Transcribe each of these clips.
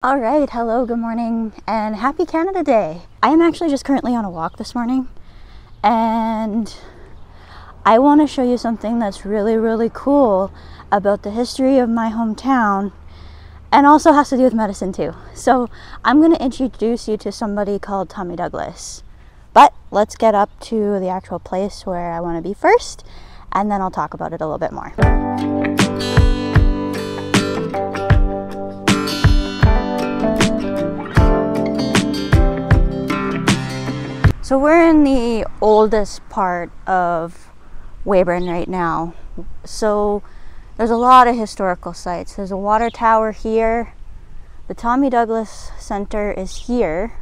All right, hello, good morning, and happy Canada Day. I am actually just currently on a walk this morning, and I want to show you something that's really cool about the history of my hometown, and also has to do with medicine too. So I'm going to introduce you to somebody called Tommy Douglas. But let's get up to the actual place where I want to be first, and then I'll talk about it a little bit more. So we're in the oldest part of Weyburn right now. So there's a lot of historical sites. There's a water tower here. The Tommy Douglas Center is here,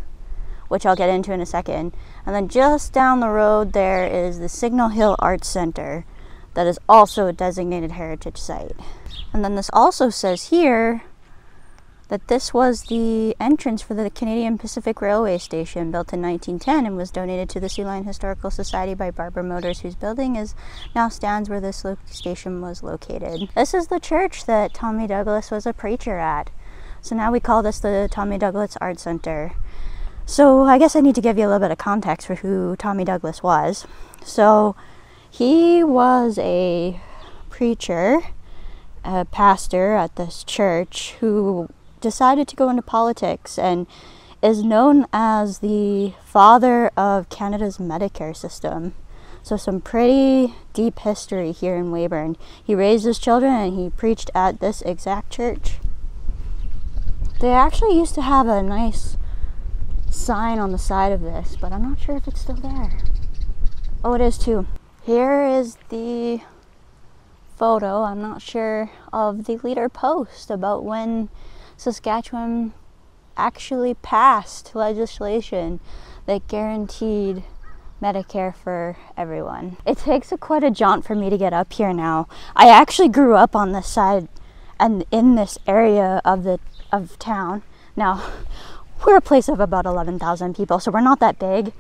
which I'll get into in a second. And then just down the road there is the Signal Hill Arts Center that is also a designated heritage site. And then this also says here that this was the entrance for the Canadian Pacific Railway Station, built in 1910 and was donated to the Sea Line Historical Society by Barbara Motors, whose building now stands where this station was located. This is the church that Tommy Douglas was a preacher at. So now we call this the Tommy Douglas Art Center. So I guess I need to give you a little bit of context for who Tommy Douglas was. So he was a preacher, a pastor at this church who decided to go into politics and is known as the father of Canada's Medicare system. So some pretty deep history here in Weyburn. He raised his children and he preached at this exact church. They actually used to have a nice sign on the side of this, but I'm not sure if it's still there. Oh, it is too. Here is the photo, I'm not sure, of the leader post about when Saskatchewan actually passed legislation that guaranteed Medicare for everyone. It takes quite a jaunt for me to get up here now. I actually grew up on this side and in this area of town. Now, we're a place of about 11,000 people, so we're not that big,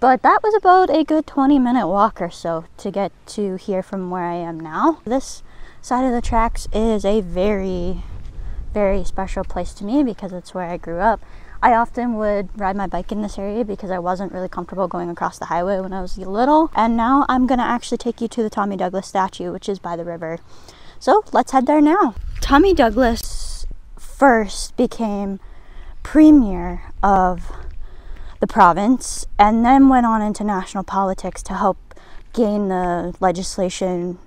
but that was about a good 20-minute walk or so to get to here from where I am now. This side of the tracks is a very special place to me because it's where I grew up. I often would ride my bike in this area because I wasn't really comfortable going across the highway when I was little. And now I'm gonna actually take you to the Tommy Douglas statue, which is by the river. So let's head there now. Tommy Douglas first became premier of the province and then went on into national politics to help gain the legislation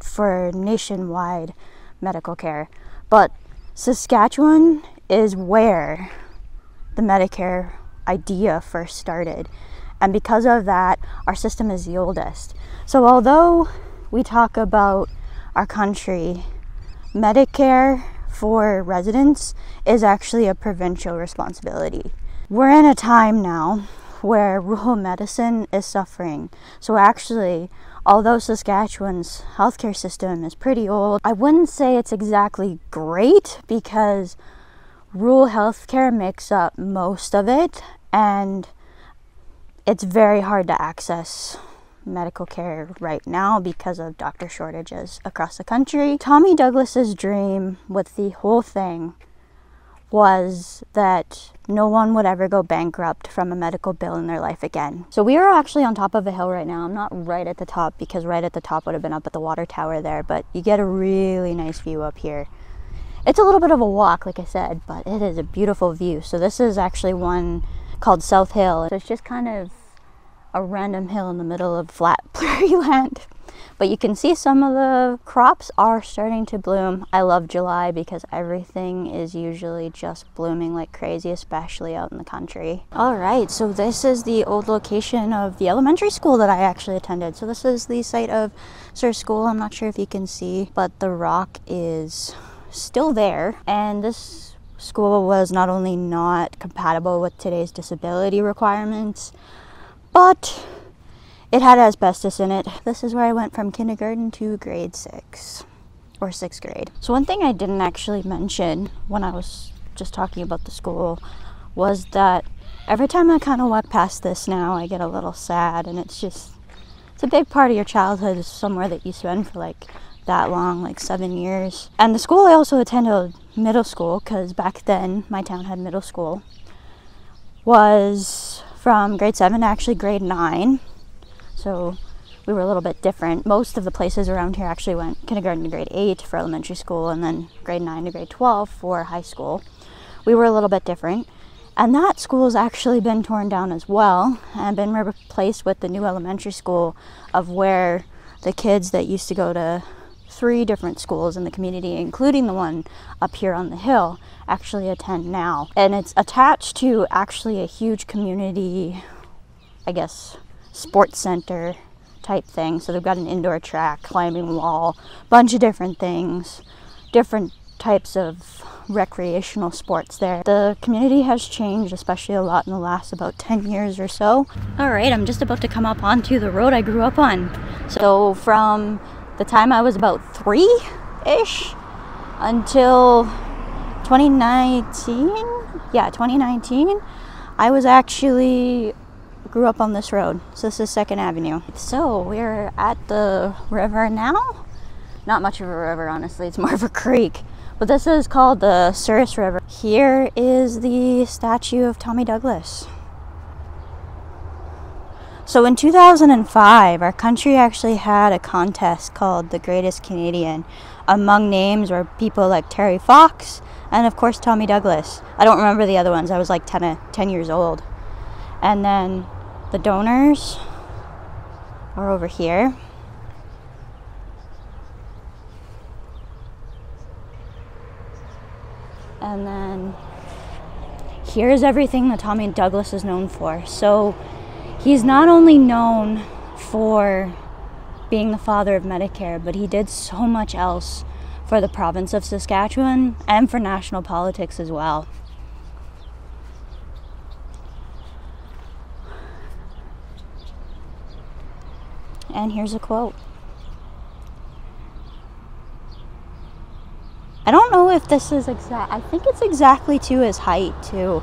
for nationwide medical care. But Saskatchewan is where the Medicare idea first started, and because of that our system is the oldest. So although we talk about our country, Medicare for residents is actually a provincial responsibility. We're in a time now where rural medicine is suffering. So actually, although Saskatchewan's healthcare system is pretty old, I wouldn't say it's exactly great because rural healthcare makes up most of it and it's very hard to access medical care right now because of doctor shortages across the country. Tommy Douglas's dream with the whole thing was that no one would ever go bankrupt from a medical bill in their life again. So we are actually on top of a hill right now. I'm not right at the top because right at the top would have been up at the water tower there, but you get a really nice view up here. It's a little bit of a walk, like I said, but it is a beautiful view. So this is actually one called South Hill. So it's just kind of a random hill in the middle of flat prairie land. But you can see some of the crops are starting to bloom. I love July because everything is usually just blooming like crazy, especially out in the country. All right, so this is the old location of the elementary school that I actually attended. So this is the site of Sir School. I'm not sure if you can see, but the rock is still there. And this school was not only not compatible with today's disability requirements, but it had asbestos in it. This is where I went from kindergarten to grade 6 or 6th grade. So one thing I didn't actually mention when I was just talking about the school was that every time I kind of walk past this now, I get a little sad, and it's a big part of your childhood, is somewhere that you spend for like that long, like 7 years. And the school I also attended, middle school, because back then my town had middle school, was from grade 7 to actually grade 9. So we were a little bit different. Most of the places around here actually went kindergarten to grade 8 for elementary school, and then grade 9 to grade 12 for high school. We were a little bit different. And that school has actually been torn down as well and been replaced with the new elementary school of where the kids that used to go to 3 different schools in the community, including the one up here on the hill, actually attend now. And it's attached to actually a huge community, I guess, sports center type thing. So they've got an indoor track, climbing wall, bunch of different things, different types of recreational sports there. The community has changed, especially a lot in the last about 10 years or so. All right, I'm just about to come up onto the road I grew up on. So from the time I was about 3-ish until 2019, yeah, 2019, I was actually grew up on this road. So this is 2nd Avenue. So we're at the river now. Not much of a river, honestly. It's more of a creek. But this is called the Souris River. Here is the statue of Tommy Douglas. So in 2005, our country actually had a contest called The Greatest Canadian. Among names were people like Terry Fox and of course Tommy Douglas. I don't remember the other ones. I was like 10 years old. And then the donors are over here. And then here's everything that Tommy Douglas is known for. So he's not only known for being the father of Medicare, but he did so much else for the province of Saskatchewan and for national politics as well. And here's a quote. I don't know if this is exact. I think it's exactly to his height too.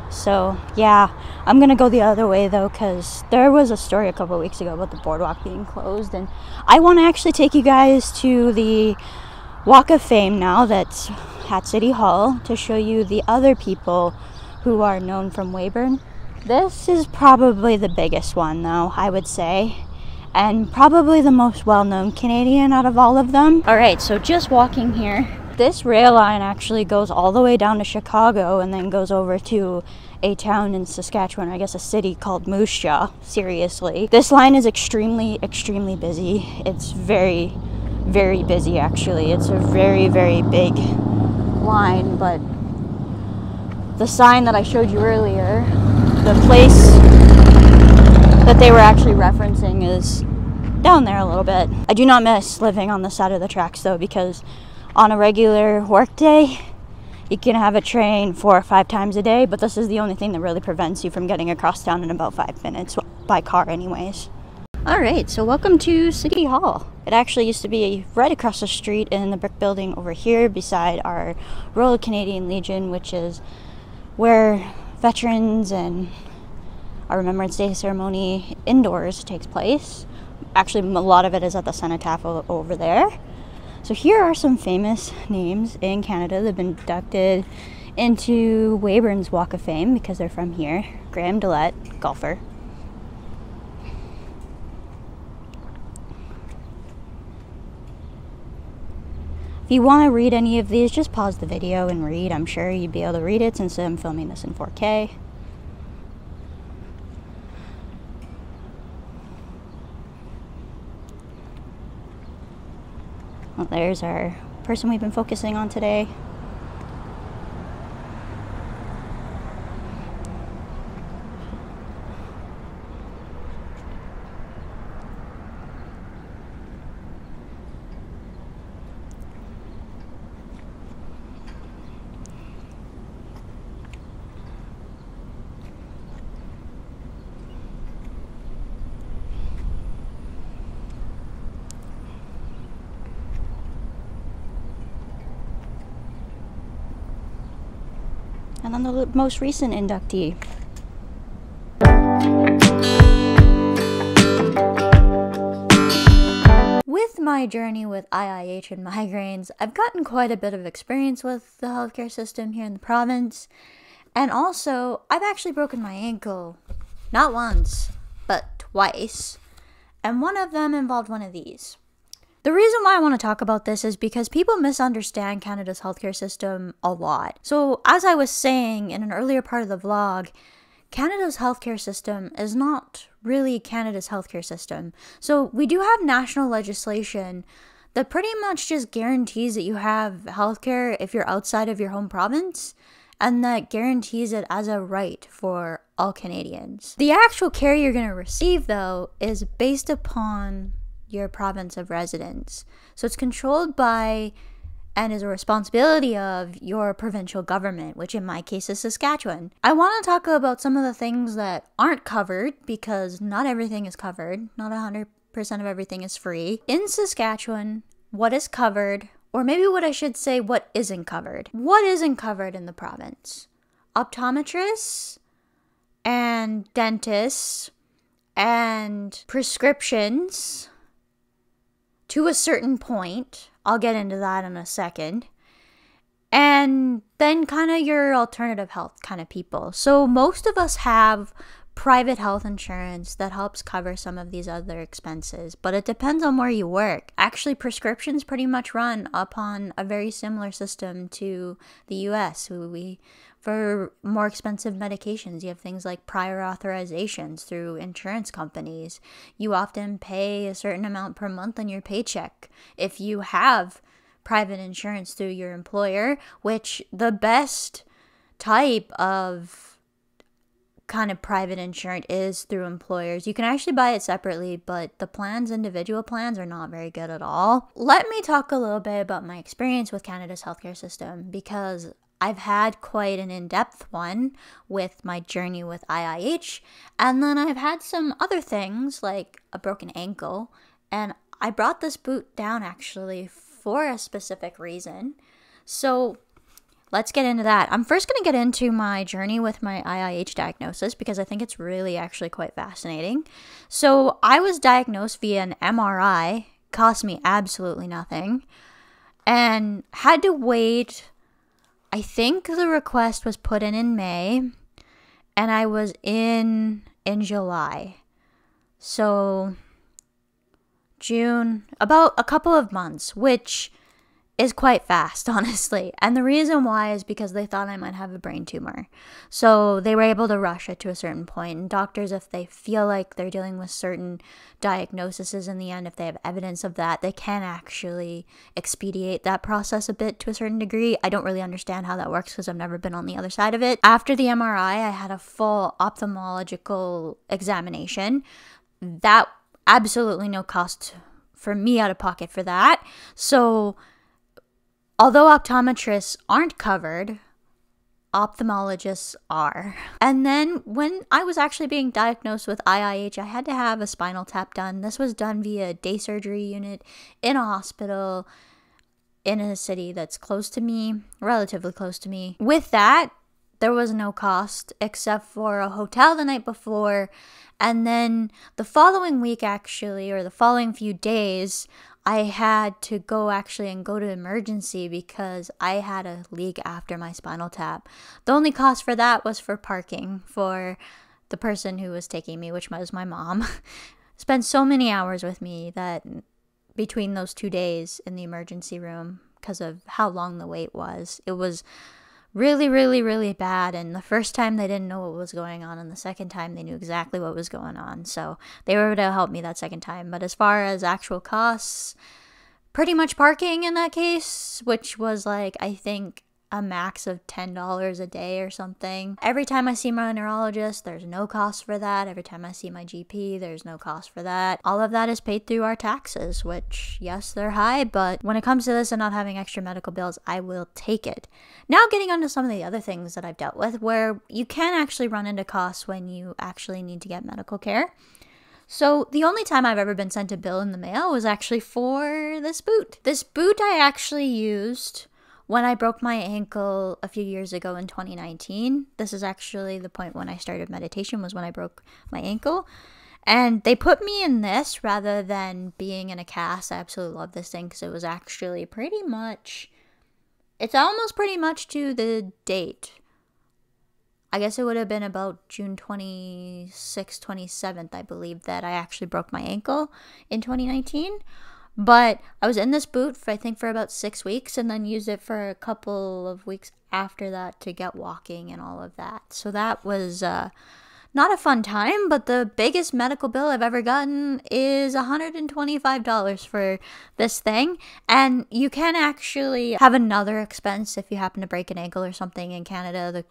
So yeah, I'm gonna go the other way though, because there was a story a couple of weeks ago about the boardwalk being closed, and I want to actually take you guys to the Walk of Fame now that's at City Hall to show you the other people who are known from Weyburn. This is probably the biggest one though, I would say, and probably the most well-known Canadian out of all of them. All right, so just walking here. This rail line actually goes all the way down to Chicago and then goes over to a town in Saskatchewan, I guess a city called Moose Jaw. Seriously. This line is extremely, extremely busy. It's very, very busy actually. It's a very, very big line, but the sign that I showed you earlier, the place that they were actually referencing is down there a little bit. I do not miss living on the side of the tracks though, because on a regular work day, you can have a train 4 or 5 times a day, but this is the only thing that really prevents you from getting across town in about 5 minutes, by car anyways. Alright, so welcome to City Hall. It actually used to be right across the street in the brick building over here beside our Royal Canadian Legion, which is where veterans and our Remembrance Day ceremony indoors takes place. Actually, a lot of it is at the cenotaph over there. So here are some famous names in Canada that have been inducted into Weyburn's Walk of Fame because they're from here. Graham Dillette, golfer. If you want to read any of these, just pause the video and read. I'm sure you'd be able to read it since I'm filming this in 4K. Well, there's our person we've been focusing on today. And then the most recent inductee. With my journey with IIH and migraines, I've gotten quite a bit of experience with the healthcare system here in the province. And also, I've actually broken my ankle, not once, but twice. And one of them involved one of these. The reason why I want to talk about this is because people misunderstand Canada's healthcare system a lot. So, as I was saying in an earlier part of the vlog, Canada's healthcare system is not really Canada's healthcare system. So, we do have national legislation that pretty much just guarantees that you have healthcare if you're outside of your home province, and that guarantees it as a right for all Canadians. The actual care you're going to receive, though, is based upon your province of residence. So it's controlled by and is a responsibility of your provincial government, which in my case is Saskatchewan. I want to talk about some of the things that aren't covered because not everything is covered. Not 100% of everything is free. In Saskatchewan, what is covered, or maybe what I should say, what isn't covered. What isn't covered in the province? Optometrists and dentists and prescriptions to a certain point. I'll get into that in a second. And then kind of your alternative health kind of people. So most of us have private health insurance that helps cover some of these other expenses, but it depends on where you work. Actually, prescriptions pretty much run upon a very similar system to the US. For more expensive medications, you have things like prior authorizations through insurance companies. You often pay a certain amount per month on your paycheck. If you have private insurance through your employer, which the best type of kind of private insurance is through employers. You can actually buy it separately, but the plans, individual plans, are not very good at all. Let me talk a little bit about my experience with Canada's healthcare system, because I've had quite an in-depth one with my journey with IIH, and then I've had some other things like a broken ankle, and I brought this boot down actually for a specific reason. So let's get into that. I'm first going to get into my journey with my IIH diagnosis because I think it's really actually quite fascinating. So I was diagnosed via an MRI, cost me absolutely nothing, and had to wait. I think the request was put in May, and I was in July. So June, about a couple of months, which is quite fast, honestly. And the reason why is because they thought I might have a brain tumor. So they were able to rush it to a certain point. And doctors, if they feel like they're dealing with certain diagnoses in the end, if they have evidence of that, they can actually expedite that process a bit to a certain degree. I don't really understand how that works because I've never been on the other side of it. After the MRI, I had a full ophthalmological examination. That absolutely no cost for me out of pocket for that. So although optometrists aren't covered, ophthalmologists are. And then when I was actually being diagnosed with IIH, I had to have a spinal tap done. This was done via a day surgery unit in a hospital in a city that's close to me, relatively close to me. With that, there was no cost except for a hotel the night before. And then the following week, actually, or the following few days, I had to go to emergency because I had a leak after my spinal tap. The only cost for that was for parking for the person who was taking me, which was my mom. Spent so many hours with me that between those 2 days in the emergency room, because of how long the wait was, it was really, really, really bad. And the first time they didn't know what was going on, and the second time they knew exactly what was going on. So they were able to help me that second time. But as far as actual costs, pretty much parking in that case, which was like, I think, a max of $10 a day or something. Every time I see my neurologist, there's no cost for that. Every time I see my GP, there's no cost for that. All of that is paid through our taxes, which, yes, they're high, but when it comes to this and not having extra medical bills, I will take it. Now getting onto some of the other things that I've dealt with where you can actually run into costs when you actually need to get medical care. So the only time I've ever been sent a bill in the mail was actually for this boot. This boot I actually used when I broke my ankle a few years ago in 2019. This is actually the point when I started meditation, was when I broke my ankle. And they put me in this rather than being in a cast. I absolutely love this thing because it was actually pretty much, it's almost pretty much to the date. I guess it would have been about June 26th, 27th, I believe, that I actually broke my ankle in 2019. But I was in this boot for, I think, for about 6 weeks, and then used it for a couple of weeks after that to get walking and all of that. So that was not a fun time, but the biggest medical bill I've ever gotten is $125 for this thing. And you can actually have another expense if you happen to break an ankle or something in Canada.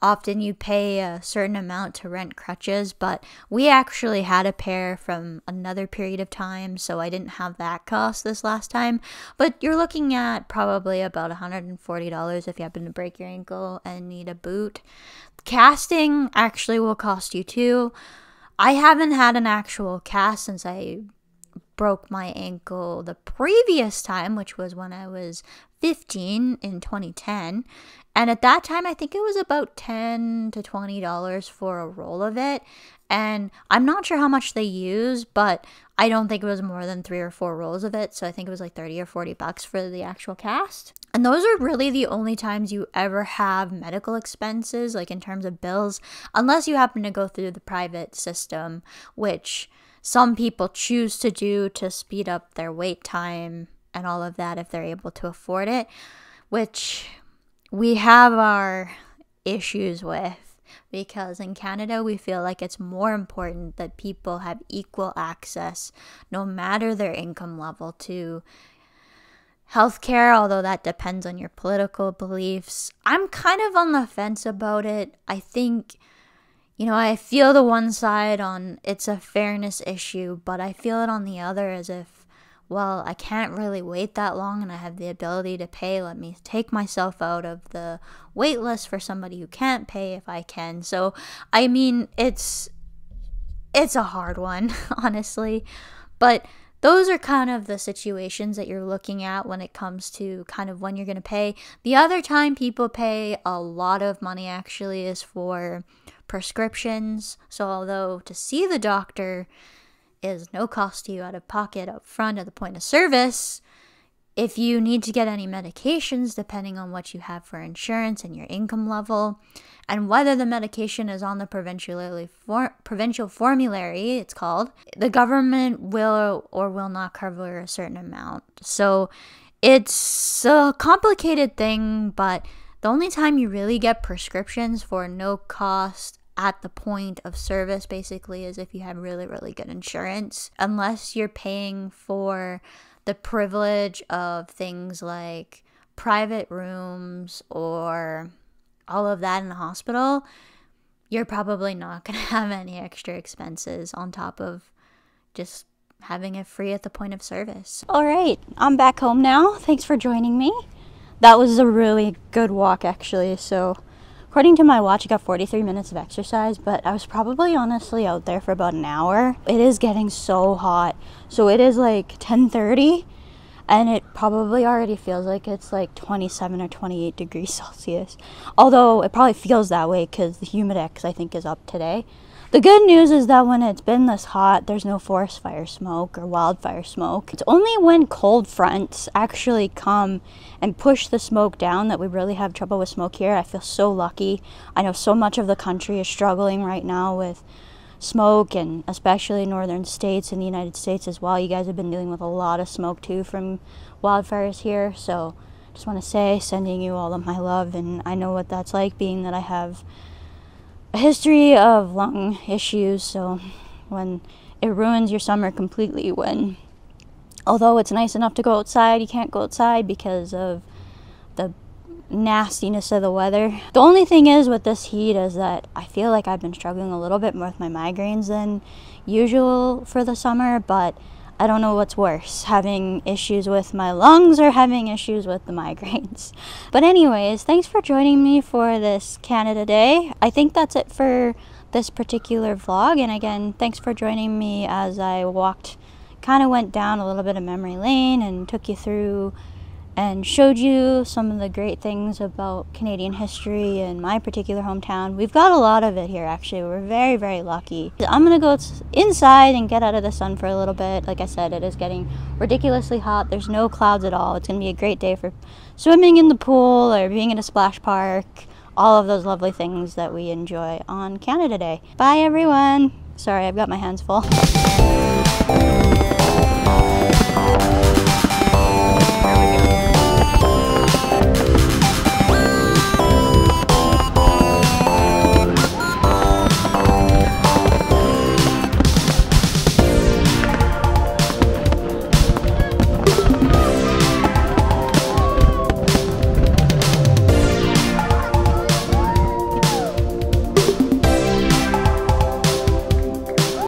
Often you pay a certain amount to rent crutches, but we actually had a pair from another period of time, so I didn't have that cost this last time. But you're looking at probably about $140 if you happen to break your ankle and need a boot. Casting actually will cost you too. I haven't had an actual cast since I broke my ankle the previous time, which was when I was 15 in 2010. And at that time, I think it was about $10 to $20 for a roll of it. And I'm not sure how much they use, but I don't think it was more than 3 or 4 rolls of it. So I think it was like 30 or 40 bucks for the actual cast. And those are really the only times you ever have medical expenses, like in terms of bills, unless you happen to go through the private system, which some people choose to do to speed up their wait time and all of that if they're able to afford it, which we have our issues with, because in Canada we feel like it's more important that people have equal access, no matter their income level, to healthcare, although that depends on your political beliefs. I'm kind of on the fence about it. I think, I feel the one side on it's a fairness issue, but I feel it on the other as if, well, I can't really wait that long and I have the ability to pay. Let me take myself out of the wait list for somebody who can't pay if I can. So, I mean, it's a hard one, honestly. But those are kind of the situations that you're looking at when it comes to kind of when you're going to pay. The other time people pay a lot of money actually is for prescriptions. So although to see the doctor is no cost to you out of pocket up front at the point of service, if you need to get any medications, depending on what you have for insurance and your income level, and whether the medication is on the provincial formulary, it's called, the government will or will not cover a certain amount. So it's a complicated thing, but the only time you really get prescriptions for no cost at the point of service basically is if you have really, really good insurance. Unless you're paying for the privilege of things like private rooms or all of that in the hospital, you're probably not going to have any extra expenses on top of just having it free at the point of service. All right, I'm back home now. Thanks for joining me. That was a really good walk actually. So according to my watch, I got 43 minutes of exercise, but I was probably honestly out there for about an hour. It is getting so hot. So it is like 10:30 and it probably already feels like it's like 27 or 28 degrees Celsius. Although it probably feels that way because the humidex I think is up today. The good news is that when it's been this hot, there's no forest fire smoke or wildfire smoke. It's only when cold fronts actually come and push the smoke down that we really have trouble with smoke here. I feel so lucky. I know so much of the country is struggling right now with smoke, and especially northern states in the United States as well. You guys have been dealing with a lot of smoke too from wildfires here. So just want to say, sending you all of my love, and I know what that's like, being that I have a history of lung issues. So when it ruins your summer completely, when although it's nice enough to go outside, you can't go outside because of the nastiness of the weather. The only thing is with this heat is that I feel like I've been struggling a little bit more with my migraines than usual for the summer, but I don't know what's worse, having issues with my lungs or having issues with the migraines. But anyways, thanks for joining me for this Canada Day. I think that's it for this particular vlog. And again, thanks for joining me as I went down a little bit of memory lane and took you through and showed you some of the great things about Canadian history and my particular hometown. We've got a lot of it here, actually. We're very, very lucky. I'm gonna go inside and get out of the sun for a little bit. Like I said, it is getting ridiculously hot. There's no clouds at all. It's gonna be a great day for swimming in the pool or being in a splash park. All of those lovely things that we enjoy on Canada Day. Bye, everyone. Sorry, I've got my hands full.